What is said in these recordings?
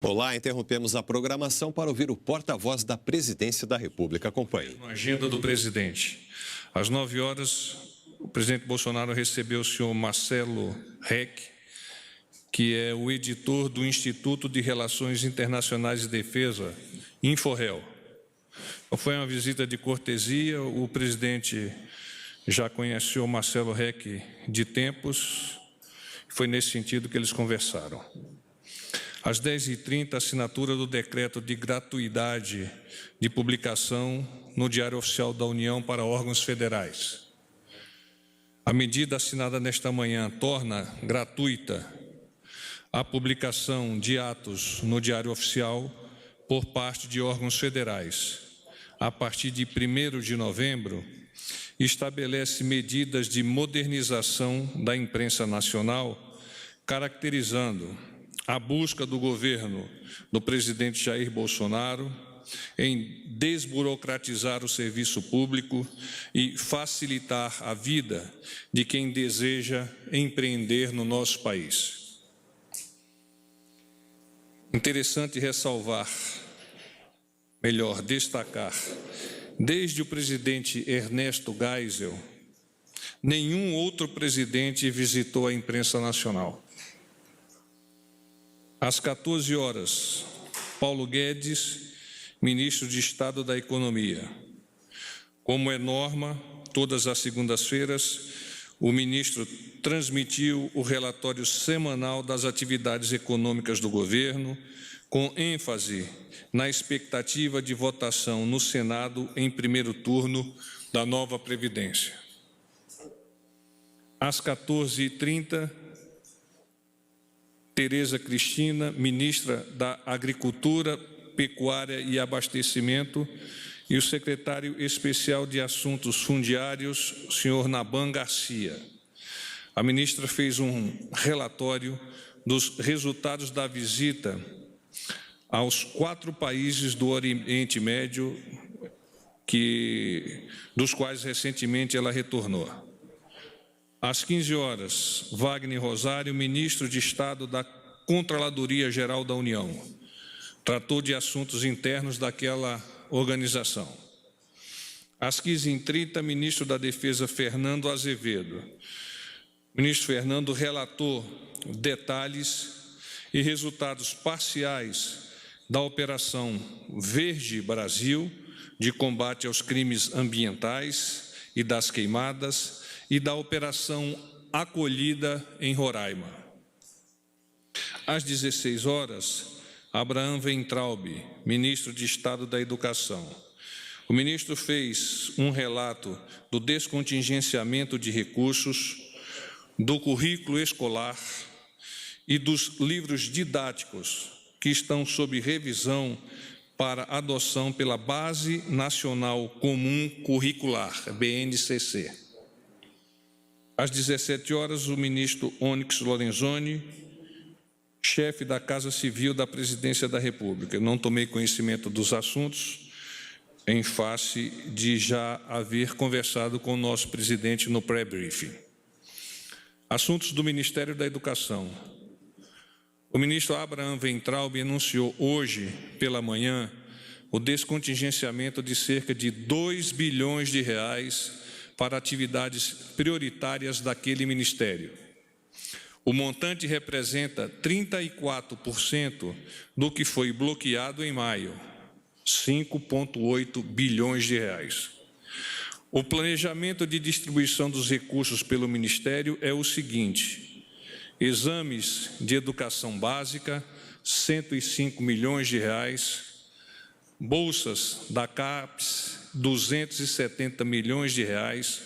Olá, interrompemos a programação para ouvir o porta-voz da Presidência da República. Acompanhe. Na agenda do presidente. Às 9 horas, o presidente Bolsonaro recebeu o senhor Marcelo Reck, que é o editor do Instituto de Relações Internacionais de Defesa, Inforrel. Foi uma visita de cortesia, o presidente já conheceu o Marcelo Reck de tempos, foi nesse sentido que eles conversaram. Às 10h30, assinatura do decreto de gratuidade de publicação no Diário Oficial da União para órgãos federais. A medida assinada nesta manhã torna gratuita a publicação de atos no Diário Oficial por parte de órgãos federais. A partir de 1º de novembro, estabelece medidas de modernização da imprensa nacional, caracterizando a busca do governo do presidente Jair Bolsonaro em desburocratizar o serviço público e facilitar a vida de quem deseja empreender no nosso país. Interessante destacar, desde o presidente Ernesto Geisel, nenhum outro presidente visitou a imprensa nacional. Às 14 horas, Paulo Guedes, ministro de Estado da Economia. Como é norma, todas as segundas-feiras, o ministro transmitiu o relatório semanal das atividades econômicas do governo, com ênfase na expectativa de votação no Senado em primeiro turno da nova Previdência. Às 14h30, Tereza Cristina, ministra da Agricultura, Pecuária e Abastecimento, e o secretário especial de Assuntos Fundiários, senhor Naban Garcia. A ministra fez um relatório dos resultados da visita aos 4 países do Oriente Médio, dos quais recentemente ela retornou. Às 15 horas, Wagner Rosário, ministro de Estado da Controladoria Geral da União, tratou de assuntos internos daquela organização. Às 15h30, ministro da Defesa, Fernando Azevedo. O ministro Fernando relatou detalhes e resultados parciais da Operação Verde Brasil, de combate aos crimes ambientais e das queimadas, e da Operação Acolhida em Roraima. Às 16 horas, Abraham Weintraub, ministro de Estado da Educação. O ministro fez um relato do descontingenciamento de recursos, do currículo escolar e dos livros didáticos que estão sob revisão para adoção pela Base Nacional Comum Curricular, BNCC. Às 17 horas, o ministro Onyx Lorenzoni, chefe da Casa Civil da Presidência da República. Eu não tomei conhecimento dos assuntos, em face de já haver conversado com o nosso presidente no pré-briefing. Assuntos do Ministério da Educação. O ministro Abraham Weintraub anunciou hoje, pela manhã, o descontingenciamento de cerca de 2 bilhões de reais para atividades prioritárias daquele ministério. O montante representa 34% do que foi bloqueado em maio, 5,8 bilhões de reais. O planejamento de distribuição dos recursos pelo Ministério é o seguinte: exames de educação básica, 105 milhões de reais, bolsas da CAPES, 270 milhões de reais,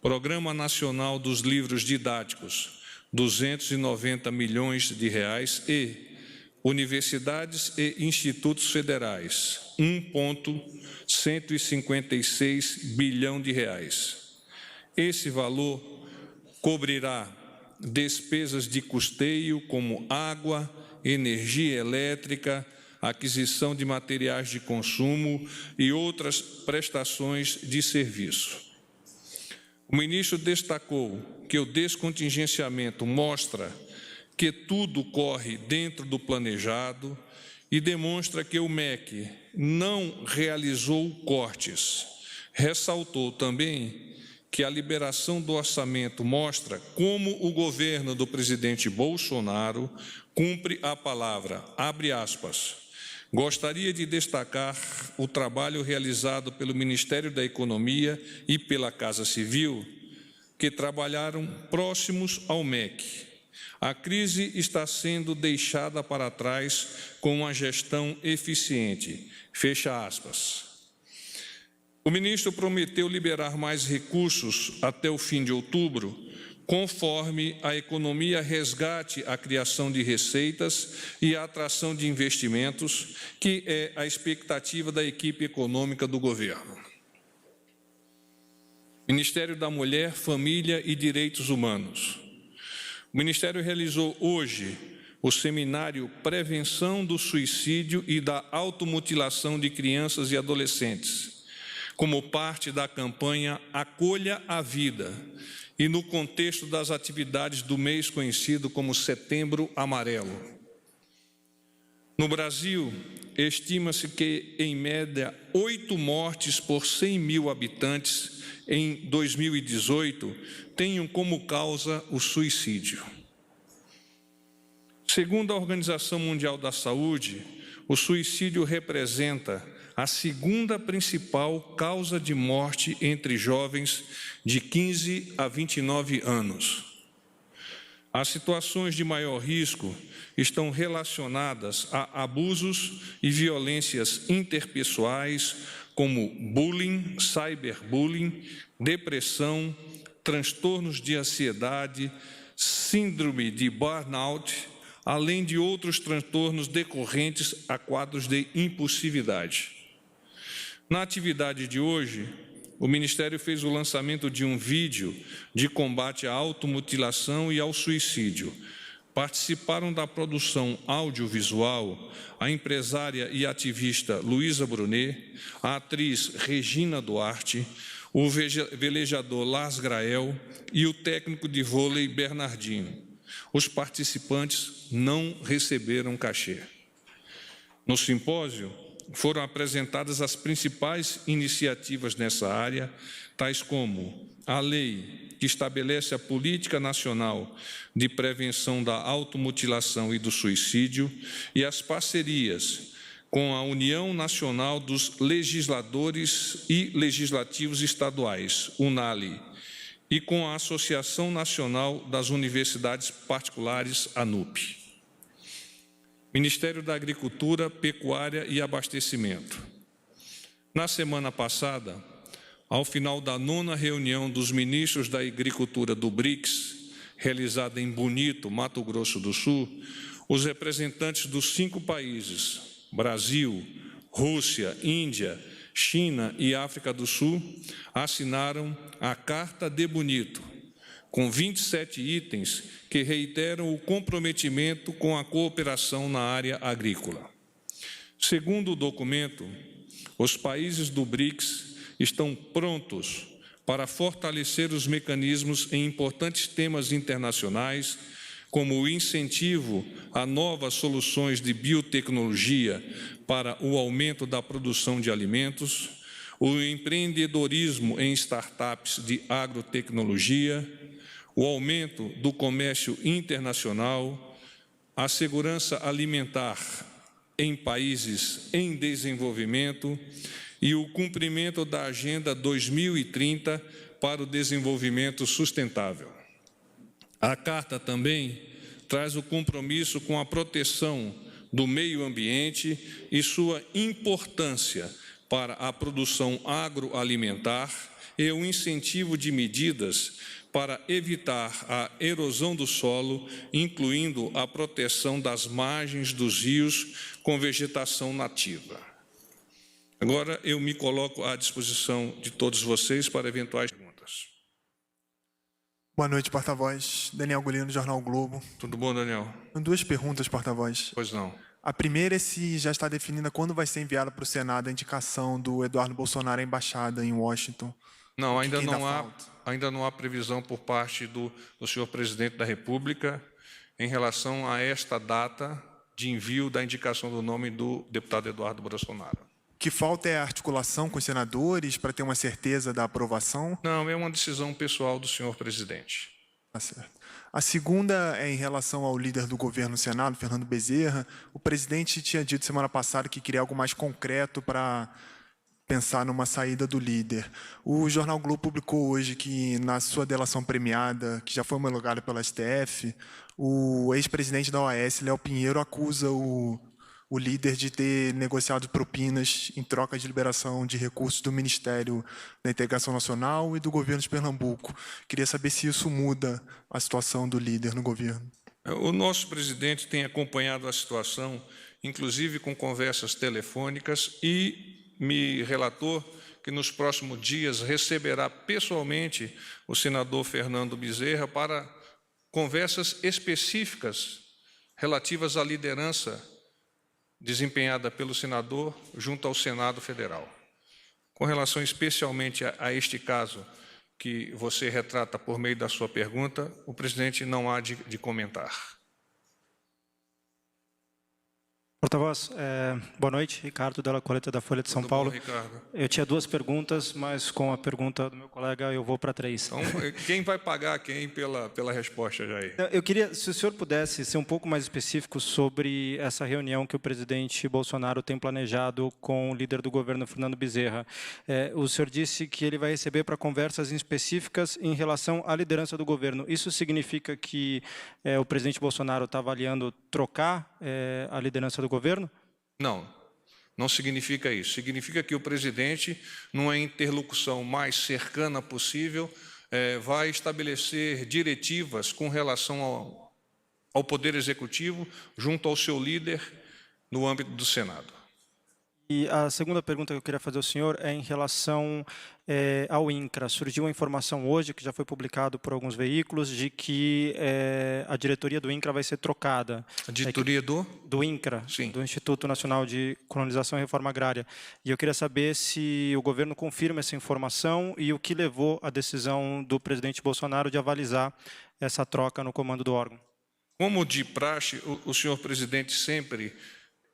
Programa Nacional dos Livros Didáticos, 290 milhões de reais e universidades e institutos federais, 1,156 bilhão de reais. Esse valor cobrirá despesas de custeio como água, energia elétrica, aquisição de materiais de consumo e outras prestações de serviço. O ministro destacou que o descontingenciamento mostra que tudo corre dentro do planejado e demonstra que o MEC não realizou cortes. Ressaltou também que a liberação do orçamento mostra como o governo do presidente Bolsonaro cumpre a palavra, abre aspas. Gostaria de destacar o trabalho realizado pelo Ministério da Economia e pela Casa Civil, que trabalharam próximos ao MEC. A crise está sendo deixada para trás com uma gestão eficiente. Fecha aspas. O ministro prometeu liberar mais recursos até o fim de outubro, conforme a economia resgate a criação de receitas e a atração de investimentos, que é a expectativa da equipe econômica do governo. Ministério da Mulher, Família e Direitos Humanos. O Ministério realizou hoje o seminário Prevenção do Suicídio e da Automutilação de Crianças e Adolescentes, como parte da campanha Acolha a Vida e no contexto das atividades do mês conhecido como Setembro Amarelo. No Brasil, estima-se que, em média, 8 mortes por 100 mil habitantes em 2018 tenham como causa o suicídio. Segundo a Organização Mundial da Saúde, o suicídio representa a segunda principal causa de morte entre jovens de 15 a 29 anos. As situações de maior risco estão relacionadas a abusos e violências interpessoais, como bullying, cyberbullying, depressão, transtornos de ansiedade, síndrome de burnout, além de outros transtornos decorrentes a quadros de impulsividade. Na atividade de hoje, o Ministério fez o lançamento de um vídeo de combate à automutilação e ao suicídio. Participaram da produção audiovisual a empresária e ativista Luísa Brunet, a atriz Regina Duarte, o velejador Lars Grael e o técnico de vôlei Bernardinho. Os participantes não receberam cachê. No simpósio, foram apresentadas as principais iniciativas nessa área, tais como a lei que estabelece a Política Nacional de Prevenção da Automutilação e do Suicídio e as parcerias com a União Nacional dos Legisladores e Legislativos Estaduais, UNALI, e com a Associação Nacional das Universidades Particulares, ANUP. Ministério da Agricultura, Pecuária e Abastecimento. Na semana passada, ao final da 9ª reunião dos ministros da Agricultura do BRICS, realizada em Bonito, Mato Grosso do Sul, os representantes dos 5 países, Brasil, Rússia, Índia, China e África do Sul, assinaram a Carta de Bonito, com 27 itens que reiteram o comprometimento com a cooperação na área agrícola. Segundo o documento, os países do BRICS estão prontos para fortalecer os mecanismos em importantes temas internacionais, como o incentivo a novas soluções de biotecnologia para o aumento da produção de alimentos, o empreendedorismo em startups de agrotecnologia, o aumento do comércio internacional, a segurança alimentar em países em desenvolvimento e o cumprimento da Agenda 2030 para o desenvolvimento sustentável. A Carta também traz o compromisso com a proteção do meio ambiente e sua importância para a produção agroalimentar e o incentivo de medidas para evitar a erosão do solo, incluindo a proteção das margens dos rios com vegetação nativa. Agora eu me coloco à disposição de todos vocês para eventuais perguntas. Boa noite, porta-voz. Daniel Golino, Jornal Globo. Tudo bom, Daniel? 2 perguntas, porta-voz. Pois não. A primeira é se já está definida quando vai ser enviada para o Senado a indicação do Eduardo Bolsonaro à embaixada em Washington. Não, ainda não há previsão por parte do senhor presidente da República. em relação a esta data de envio da indicação do nome do deputado Eduardo Bolsonaro. O que falta é a articulação com os senadores para ter uma certeza da aprovação? Não, é uma decisão pessoal do senhor presidente. Tá certo. A segunda é em relação ao líder do governo no Senado, Fernando Bezerra. O presidente tinha dito semana passada que queria algo mais concreto para pensar numa saída do líder. O Jornal Globo publicou hoje que, na sua delação premiada, que já foi homologada pela STF, o ex-presidente da OAS, Léo Pinheiro, acusa o líder de ter negociado propinas em troca de liberação de recursos do Ministério da Integração Nacional e do governo de Pernambuco. Queria saber se isso muda a situação do líder no governo. O nosso presidente tem acompanhado a situação, inclusive com conversas telefônicas, e me relatou que nos próximos dias receberá pessoalmente o senador Fernando Bezerra para conversas específicas relativas à liderança desempenhada pelo senador junto ao Senado Federal. Com relação especialmente a este caso que você retrata por meio da sua pergunta, o presidente não há de comentar. Porta-voz, boa noite. Ricardo Della Coleta, da Folha de São Paulo. Tudo bom, Ricardo? Eu tinha 2 perguntas, mas com a pergunta do meu colega eu vou para 3. Então, quem vai pagar quem pela resposta, Jair? Eu queria, se o senhor pudesse ser um pouco mais específico sobre essa reunião que o presidente Bolsonaro tem planejado com o líder do governo, Fernando Bezerra. O senhor disse que ele vai receber para conversas específicas em relação à liderança do governo. Isso significa que o presidente Bolsonaro está avaliando trocar a liderança do governo? Não, não significa isso. Significa que o presidente, numa interlocução mais cercana possível, vai estabelecer diretivas com relação ao Poder Executivo junto ao seu líder no âmbito do Senado. E a segunda pergunta que eu queria fazer ao senhor é em relação ao INCRA. Surgiu uma informação hoje, que já foi publicado por alguns veículos, de que a diretoria do INCRA vai ser trocada. A diretoria do INCRA, Sim. do Instituto Nacional de Colonização e Reforma Agrária. E eu queria saber se o governo confirma essa informação e o que levou à decisão do presidente Bolsonaro de avalizar essa troca no comando do órgão. Como de praxe, o senhor presidente sempre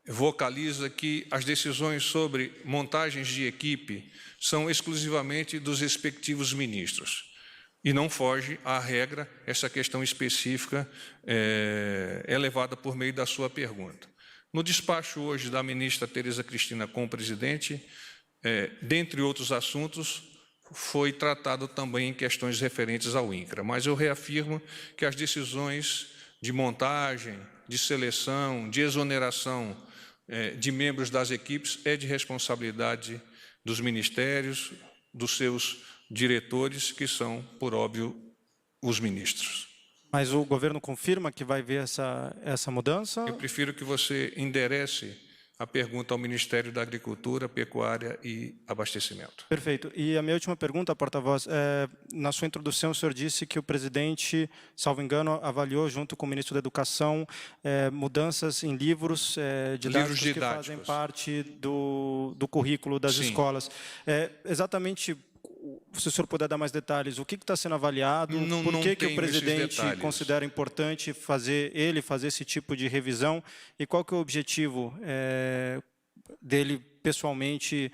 vocaliza que as decisões sobre montagens de equipe são exclusivamente dos respectivos ministros. E não foge à regra, essa questão específica é levada por meio da sua pergunta. No despacho hoje da ministra Tereza Cristina com o presidente, dentre outros assuntos, foi tratado também em questões referentes ao INCRA. Mas eu reafirmo que as decisões de montagem, de seleção, de exoneração de membros das equipes é de responsabilidade dos ministérios, dos seus diretores, que são, por óbvio, os ministros. Mas o governo confirma que vai ver essa mudança? Eu prefiro que você enderece a pergunta ao Ministério da Agricultura, Pecuária e Abastecimento. Perfeito. E a minha última pergunta, porta-voz, na sua introdução o senhor disse que o presidente, salvo engano, avaliou junto com o ministro da Educação mudanças em livros didáticos que fazem parte do currículo das Sim. escolas. Exatamente, se o senhor puder dar mais detalhes, o que está sendo avaliado, por que o presidente considera importante fazer esse tipo de revisão e qual que é o objetivo dele pessoalmente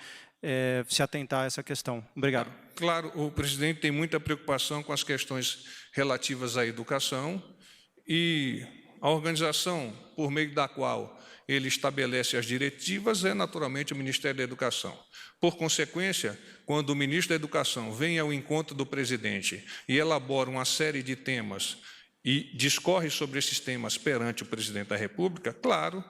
se atentar a essa questão? Obrigado. Claro, o presidente tem muita preocupação com as questões relativas à educação e a organização por meio da qual ele estabelece as diretivas é naturalmente o Ministério da Educação. Por consequência, quando o ministro da Educação vem ao encontro do presidente e elabora uma série de temas e discorre sobre esses temas perante o presidente da República, claro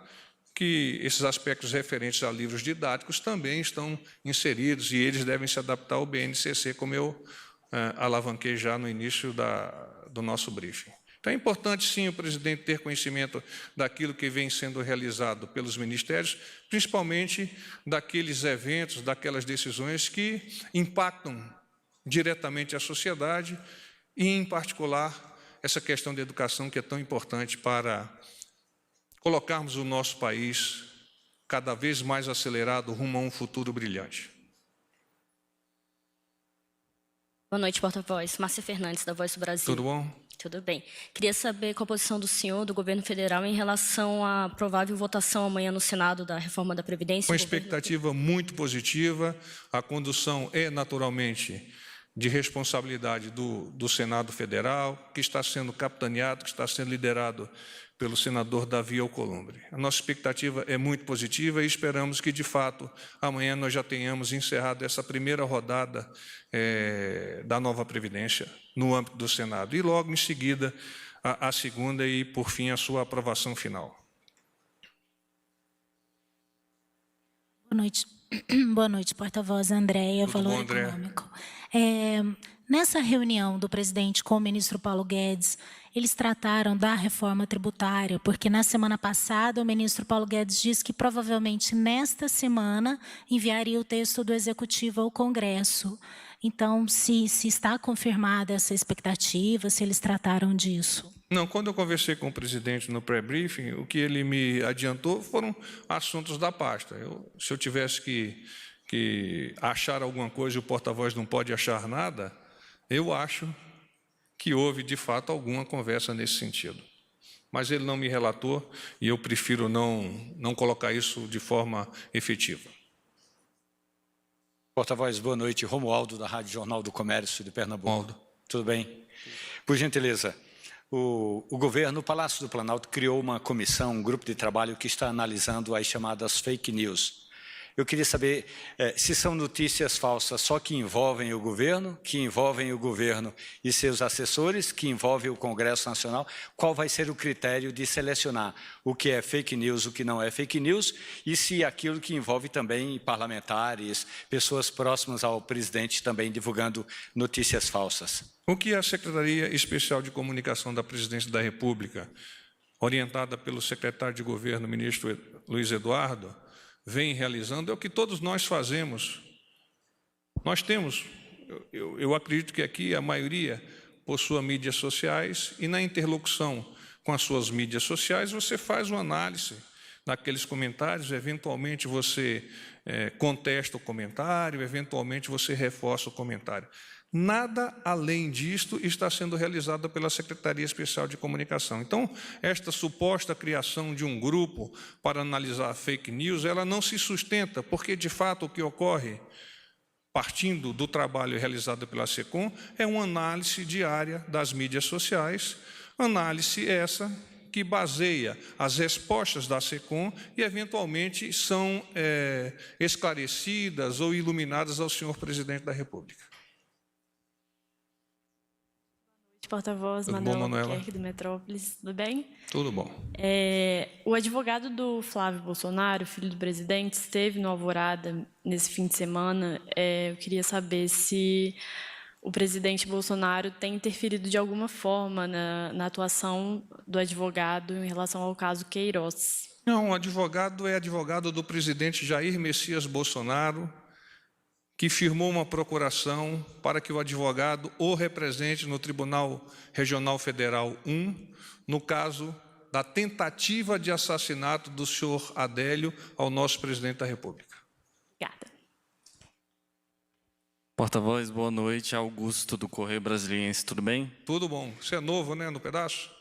que esses aspectos referentes a livros didáticos também estão inseridos e eles devem se adaptar ao BNCC, como eu alavanquei já no início do nosso briefing. Então, é importante, sim, o presidente ter conhecimento daquilo que vem sendo realizado pelos ministérios, principalmente daqueles eventos, daquelas decisões que impactam diretamente a sociedade e, em particular, essa questão da educação que é tão importante para colocarmos o nosso país cada vez mais acelerado rumo a um futuro brilhante. Boa noite, porta-voz. Márcia Fernandes, da Voz do Brasil. Tudo bom? Tudo bem. Queria saber qual a posição do senhor, do governo federal, em relação à provável votação amanhã no Senado da reforma da Previdência. Uma expectativa muito positiva. A condução é, naturalmente, de responsabilidade do Senado Federal, que está sendo capitaneado, que está sendo liderado pelo senador Davi Alcolumbre. A nossa expectativa é muito positiva e esperamos que, de fato, amanhã nós já tenhamos encerrado essa primeira rodada da nova Previdência no âmbito do Senado. E logo em seguida a segunda e, por fim, a sua aprovação final. Boa noite, porta-voz Andréia, Tudo Valor bom, Andréia? Econômico. Nessa reunião do presidente com o ministro Paulo Guedes, eles trataram da reforma tributária, porque na semana passada o ministro Paulo Guedes disse que provavelmente nesta semana enviaria o texto do Executivo ao Congresso. Então, se está confirmada essa expectativa, se eles trataram disso? Não, quando eu conversei com o presidente no pré-briefing, o que ele me adiantou foram assuntos da pasta. Se eu tivesse que achar alguma coisa e o porta-voz não pode achar nada, eu acho que houve, de fato, alguma conversa nesse sentido. Mas ele não me relatou e eu prefiro não colocar isso de forma efetiva. Porta-voz, boa noite. Romualdo, da Rádio Jornal do Comércio de Pernambuco. Romualdo. Tudo bem? Por gentileza, o governo, o Palácio do Planalto, criou uma comissão, um grupo de trabalho que está analisando as chamadas fake news. Eu queria saber se são notícias falsas só que envolvem o governo e seus assessores, que envolvem o Congresso Nacional. Qual vai ser o critério de selecionar o que é fake news, o que não é fake news, e se aquilo que envolve também parlamentares, pessoas próximas ao presidente também divulgando notícias falsas. O que a Secretaria Especial de Comunicação da Presidência da República, orientada pelo secretário de Governo, ministro Luiz Eduardo, vem realizando, é o que todos nós fazemos. Nós temos, eu acredito que aqui a maioria possua mídias sociais e na interlocução com as suas mídias sociais você faz uma análise daqueles comentários, eventualmente você contesta o comentário, eventualmente você reforça o comentário. Nada além disto está sendo realizado pela Secretaria Especial de Comunicação. Então, esta suposta criação de um grupo para analisar fake news, ela não se sustenta, porque, de fato, o que ocorre, partindo do trabalho realizado pela SECOM, é uma análise diária das mídias sociais, análise essa que baseia as respostas da SECOM e, eventualmente, são esclarecidas ou iluminadas ao senhor presidente da República. Porta-voz, Manuela Albuquerque, do Metrópolis, tudo bem? Tudo bom. O advogado do Flávio Bolsonaro, filho do presidente, esteve no Alvorada nesse fim de semana. Eu queria saber se o presidente Bolsonaro tem interferido de alguma forma na atuação do advogado em relação ao caso Queiroz. Não, o advogado é advogado do presidente Jair Messias Bolsonaro, que firmou uma procuração para que o advogado o represente no Tribunal Regional Federal 1, no caso da tentativa de assassinato do senhor Adélio ao nosso presidente da República. Obrigada. Porta-voz, boa noite. Augusto, do Correio Brasiliense, tudo bem? Tudo bom. Você é novo, né, no pedaço?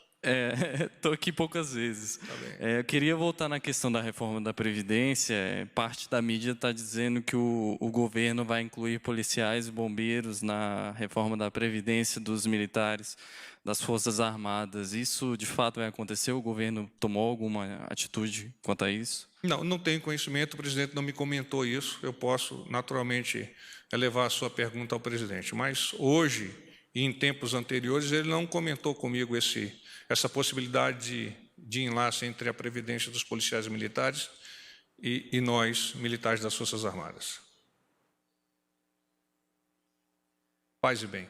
Estou aqui poucas vezes. Tá bem. Eu queria voltar na questão da reforma da Previdência. Parte da mídia está dizendo que o governo vai incluir policiais e bombeiros na reforma da Previdência, dos militares, das Forças Armadas. Isso, de fato, vai acontecer? O governo tomou alguma atitude quanto a isso? Não tenho conhecimento, o presidente não me comentou isso. Eu posso, naturalmente, levar a sua pergunta ao presidente. Mas hoje, e em tempos anteriores, ele não comentou comigo essa possibilidade de enlace entre a Previdência dos policiais militares e nós, militares das Forças Armadas. Paz e bem.